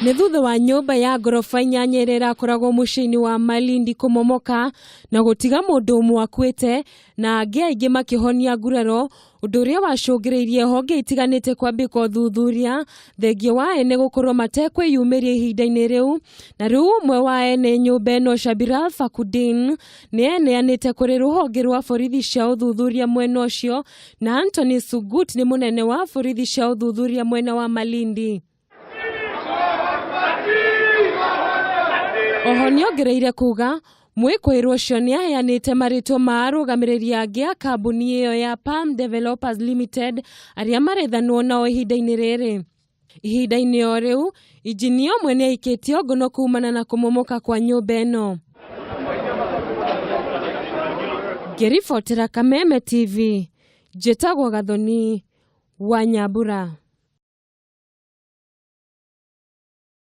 Nĩ thutha wa nyumba ya ngorofa 8 ĩrĩa ĩrakoragwo mũciĩ-inĩ wa Malindi kumomoka na gutiga mundu ũmwe akuite na angi aingĩ makihonia nguraro, ũndũ ũrĩa wacũngĩrĩirie honge itiganĩte kwambĩka uthuthuria thengia wa ene gũkorwo matekwĩyumĩria ihinda-inĩ rĩu, na rĩu ũmwe wa ene nyumba ĩno Shabbirali Fakhruddin nienianite kuri rũhonge rwa borithi cia uthuthuria mwena ucio, na Antony Sunguti nĩ munene wa borithi cia uthuthuria mwena wa Malindi. Oho nĩongereire kuga Mwikuirwo ũcio nĩaheanĩte marĩtwa ma arũgamĩrĩri angĩ a kambuni ĩyo ya Palm Developers Limited arĩa marethanwo nao ihinda-inĩ rĩrĩ. Ihinda-inĩ o rĩu, injinia Umwe nĩaikĩtio ngono kumana na kumomoka kwa nyumba ĩno. Ngĩribotera Kameme TV, njĩtagwo Gathoni wa Nyambura.